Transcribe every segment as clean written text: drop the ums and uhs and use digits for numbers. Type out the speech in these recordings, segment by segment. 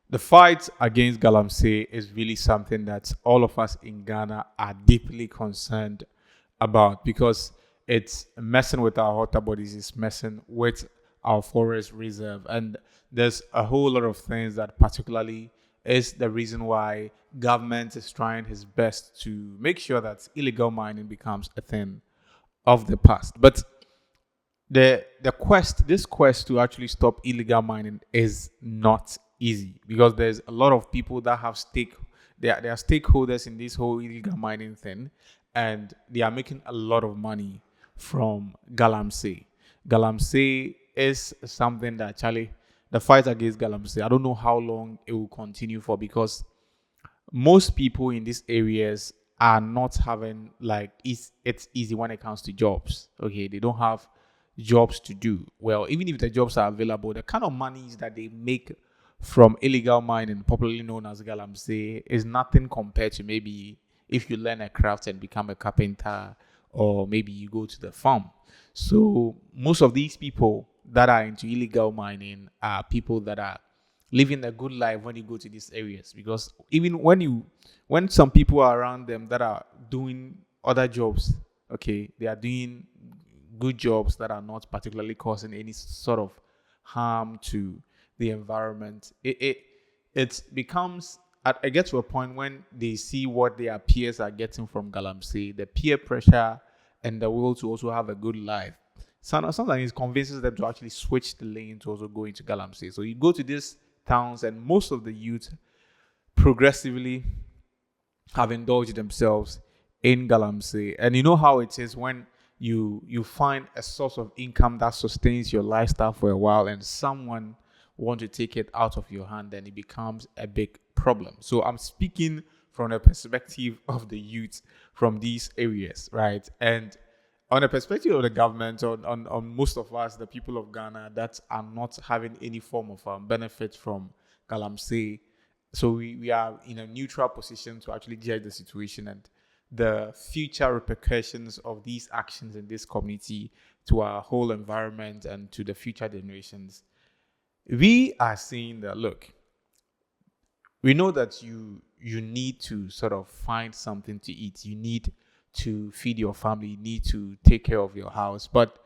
The fight against Galamsey is really something that all of us in Ghana are deeply concerned about because it's messing with our water bodies, it's messing with our forest reserve. And there's a whole lot of things that particularly is the reason why government is trying his best to make sure that illegal mining becomes a thing of the past. But this quest to actually stop illegal mining is not easy because there's a lot of people that have they are stakeholders in this whole illegal mining thing, and they are making a lot of money from Galamsey. Galamsey is something that Charlie, the fight against Galamsey, I don't know how long it will continue for because most people in these areas are not having like it's easy when it comes to jobs. Okay, they don't have jobs to do. Well, even if the jobs are available, the kind of monies that they make from illegal mining, popularly known as galamsey, is nothing compared to maybe if you learn a craft and become a carpenter, or maybe you go to the farm. So most of these people that are into illegal mining are people that are living a good life when you go to these areas, because even when some people are around them that are doing other jobs, okay, they are doing good jobs that are not particularly causing any sort of harm to the environment. It becomes, I get to a point when they see what their peers are getting from Galamsey, the peer pressure and the will to also have a good life. Sometimes it convinces them to actually switch the lane to also go into Galamsey. So you go to these towns, and most of the youth progressively have indulged themselves in Galamsey. And you know how it is when you find a source of income that sustains your lifestyle for a while, and someone want to take it out of your hand, then it becomes a big problem. So I'm speaking from the perspective of the youth from these areas, right? And on the perspective of the government, on most of us, the people of Ghana that are not having any form of benefit from Galamsey, so we are in a neutral position to actually judge the situation and the future repercussions of these actions in this community to our whole environment and to the future generations. We are seeing that, look, we know that you need to sort of find something to eat. You need to feed your family. You need to take care of your house, but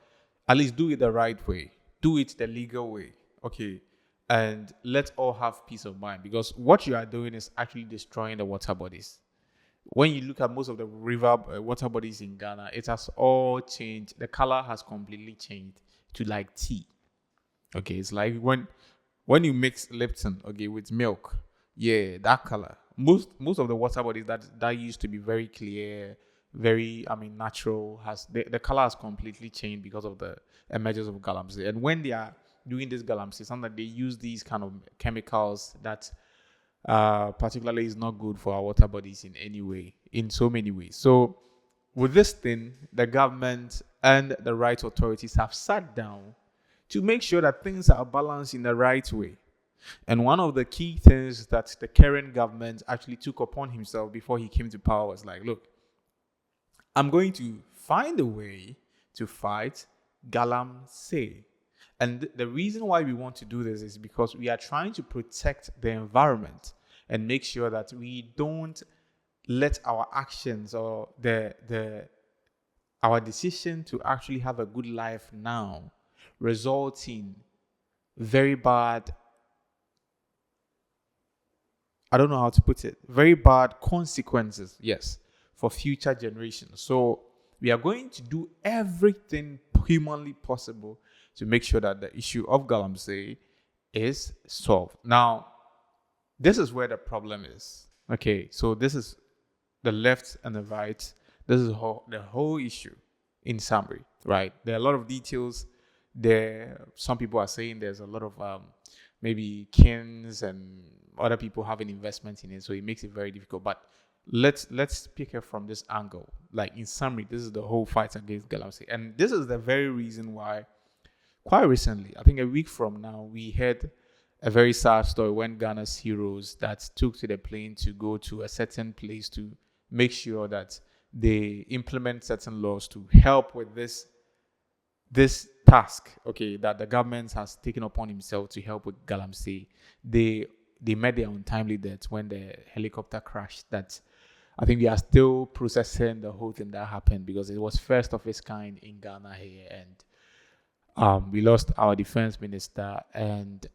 at least do it the right way. Do it the legal way. Okay. And let's all have peace of mind, because what you are doing is actually destroying the water bodies. When you look at most of the river water bodies in Ghana, it has all changed. The color has completely changed to like tea. Okay, it's like when you mix Lipton, okay, with milk, yeah, that color. Most of the water bodies that used to be very clear, very, I mean, natural, has the color has completely changed because of the emergence of galamsey. And when they are doing this galamsey, sometimes they use these kind of chemicals that particularly is not good for our water bodies in any way, in so many ways. So with this thing, the government and the right authorities have sat down to make sure that things are balanced in the right way. And one of the key things that the current government actually took upon himself before he came to power was like, look, I'm going to find a way to fight Galamsey. And the reason why we want to do this is because we are trying to protect the environment and make sure that we don't let our actions or our decision to actually have a good life now result in very bad, I don't know how to put it, very bad consequences, yes, for future generations. So we are going to do everything humanly possible to make sure that the issue of Galamsey is solved. Now, this is where the problem is. Okay, so this is the left and the right. This is the whole issue in summary, right? There are a lot of details there. Some people are saying there's a lot of maybe kins and other people having investment in it, so it makes it very difficult. But let's pick it from this angle. Like in summary, this is the whole fight against Galamsey, and this is the very reason why, quite recently, I think a week from now, we heard a very sad story when Ghana's heroes that took to the plane to go to a certain place to make sure that they implement certain laws to help with this task, okay, that the government has taken upon himself to help with Galamsey. They they met their untimely death when the helicopter crashed. That I think we are still processing the whole thing that happened because it was first of its kind in Ghana here, and we lost our defense minister and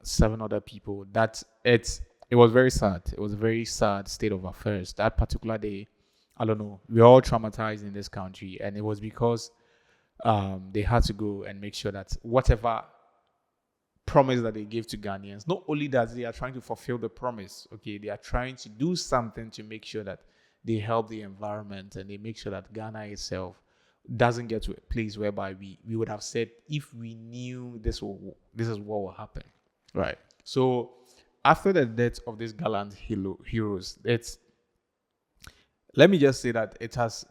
seven other people. It was very sad. It was a very sad state of affairs. That particular day, I don't know. We're all traumatized in this country, and it was because they had to go and make sure that whatever promise that they gave to Ghanaians, not only that they are trying to fulfill the promise, okay, they are trying to do something to make sure that they help the environment and they make sure that Ghana itself doesn't get to a place whereby we would have said if we knew this is what will happen, right? So after the death of these gallant heroes, let me just say that it has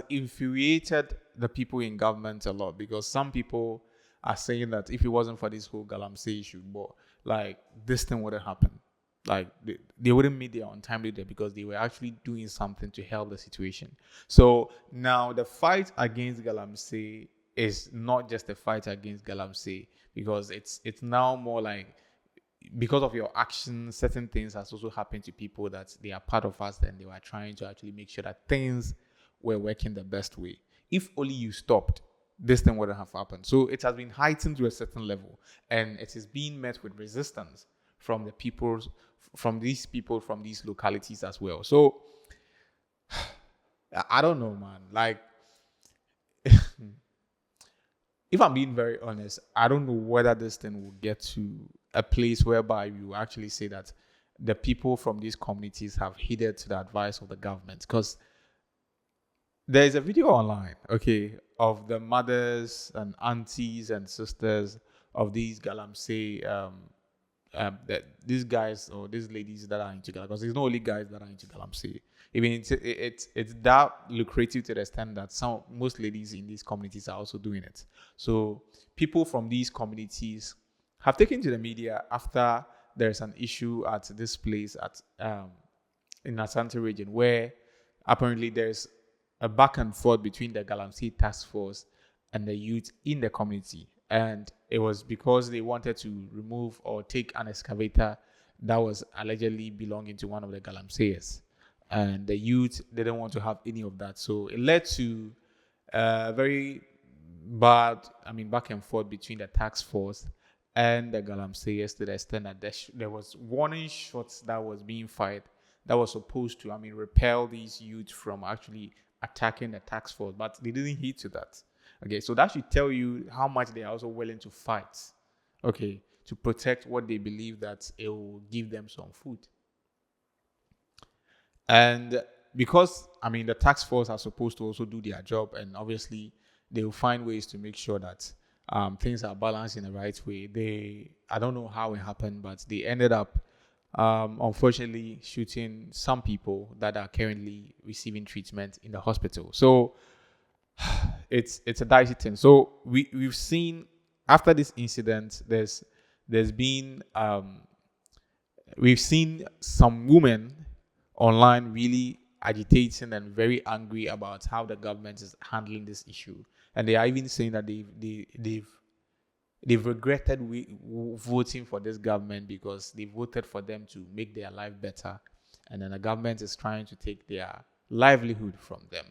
infuriated the people in government a lot because some people are saying that if it wasn't for this whole Galamsey issue, but like this thing wouldn't happen. Like they wouldn't meet their untimely death because they were actually doing something to help the situation. So now the fight against Galamsey is not just a fight against Galamsey because it's now more like because of your actions, certain things has also happened to people that they are part of us and they were trying to actually make sure that things were working the best way. If only you stopped, this thing wouldn't have happened. So it has been heightened to a certain level and it is being met with resistance from the people, from these localities as well. So I don't know, man. Like, if I'm being very honest, I don't know whether this thing will get to a place whereby you actually say that the people from these communities have heeded to the advice of the government. Because there is a video online, okay, of the mothers and aunties and sisters of these Galamsey, these guys or these ladies that are into Galamsey. Because there's not only guys that are into Galamsey. Even it's that lucrative to the extent that most ladies in these communities are also doing it. So people from these communities have taken to the media after there's an issue at this place in Asante region where apparently there's a back and forth between the Galamsey task force and the youth in the community. And it was because they wanted to remove or take an excavator that was allegedly belonging to one of the Galamseyers. And the youth didn't want to have any of that. So it led to a very bad, back and forth between the task force and the Galamseyers to the extent that there was warning shots that was being fired that was supposed to, repel these youth from actually attacking the task force, but they didn't heed to that. Okay, so that should tell you how much they are also willing to fight, okay, to protect what they believe that it will give them some food. And because, the task force are supposed to also do their job, and obviously they will find ways to make sure that things are balanced in the right way. I don't know how it happened, but they ended up, unfortunately, shooting some people that are currently receiving treatment in the hospital. So it's a dicey thing. So we've seen after this incident, there's been we've seen some women online really agitating and very angry about how the government is handling this issue, and they are even saying that they've regretted voting for this government because they voted for them to make their life better, and then the government is trying to take their livelihood from them.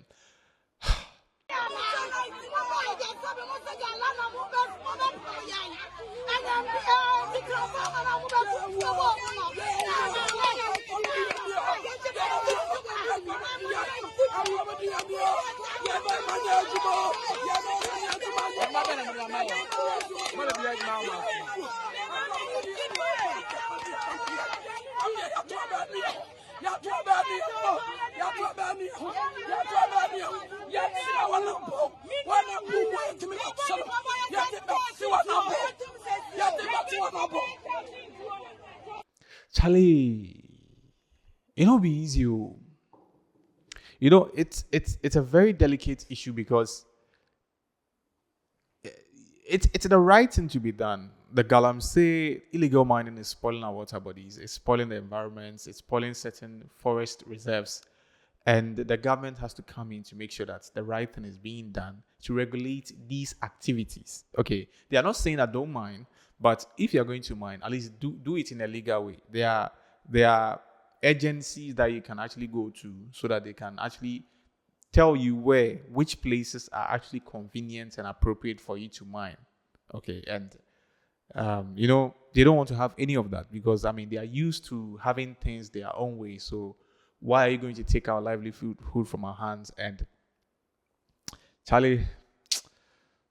Charlie, be easy. It's a very delicate issue because it's the right thing to be done. The Galamsey illegal mining is spoiling our water bodies, it's spoiling the environments, it's spoiling certain forest reserves. And the government has to come in to make sure that the right thing is being done to regulate these activities. Okay, they are not saying that don't mine, But if you're going to mine, at least do it in a legal way. There are agencies that you can actually go to so that they can actually tell you which places are actually convenient and appropriate for you to mine. Okay, and they don't want to have any of that because they are used to having things their own way. So why are you going to take our livelihood from our hands? And Charlie,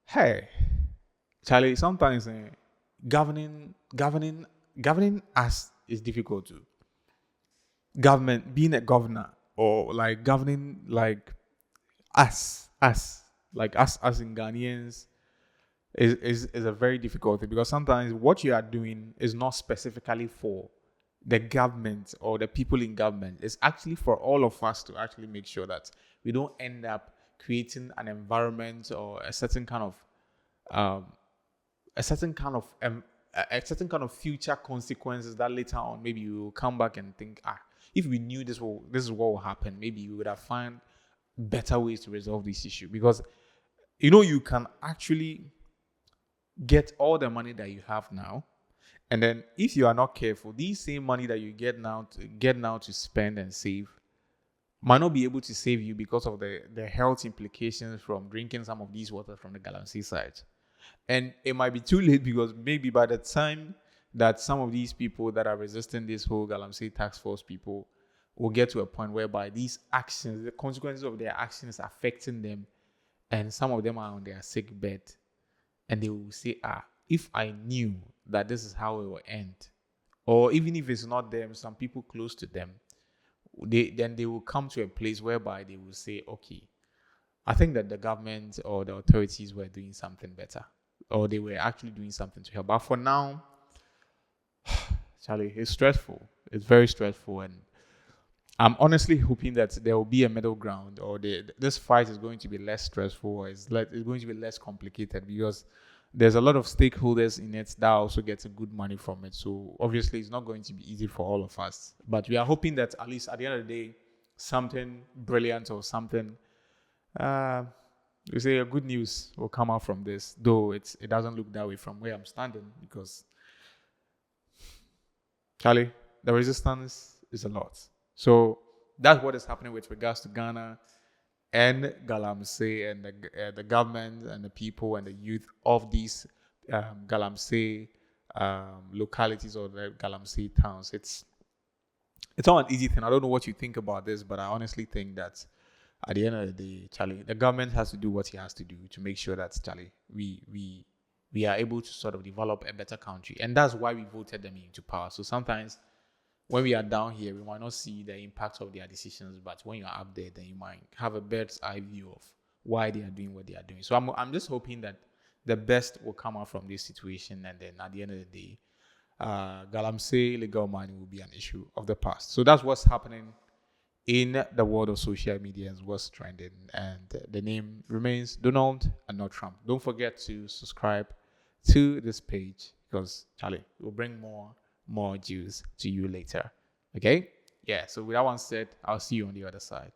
hey, Charlie, sometimes governing us is difficult too. Government, being a governor, or like governing like us like us in Ghanaians is a very difficult thing, because sometimes what you are doing is not specifically for the government or the people in government. It's actually for all of us to actually make sure that we don't end up creating an environment or a certain kind of um, a certain kind of certain kind of future consequences that later on maybe you will come back and think, if we knew this is what will happen, maybe we would have found better ways to resolve this issue. Because you can actually get all the money that you have now, and then if you are not careful, these same money that you get now to spend and save might not be able to save you because of the health implications from drinking some of these water from the Galamsey side. And it might be too late, because maybe by the time that some of these people that are resisting this whole Galamsey task force people will get to a point whereby these actions, the consequences of their actions affecting them, and some of them are on their sick bed, and they will say, if I knew that this is how it will end, or even if it's not them, some people close to them, they will come to a place whereby they will say, okay, I think that the government or the authorities were doing something better, or they were actually doing something to help. But for now, Charlie, it's stressful. It's very stressful, and I'm honestly hoping that there will be a middle ground, or this fight is going to be less stressful, or it's going to be less complicated, because there's a lot of stakeholders in it that also gets a good money from it. So obviously, it's not going to be easy for all of us. But we are hoping that at least at the end of the day, something brilliant or something, we say a good news will come out from this. Though it doesn't look that way from where I'm standing, because Charlie, the resistance is a lot. So that's what is happening with regards to Ghana and Galamsey, and the government and the people and the youth of these Galamsey localities, or the Galamsey towns. It's not an easy thing. I don't know what you think about this, but I honestly think that at the end of the day, Charlie, the government has to do what he has to do to make sure that, Charlie, we are able to sort of develop a better country. And that's why we voted them into power. So sometimes when we are down here, we might not see the impact of their decisions, but when you're up there, then you might have a bird's eye view of why they are doing what they are doing. So I'm just hoping that the best will come out from this situation, and then at the end of the day, Galamsey illegal mining will be an issue of the past. So that's what's happening in the world of social media and what's trending. And the name remains Donald and not Trump. Don't forget to subscribe to this page, because Charlie will bring more juice to you later. Okay? Yeah, so with that one said, I'll see you on the other side.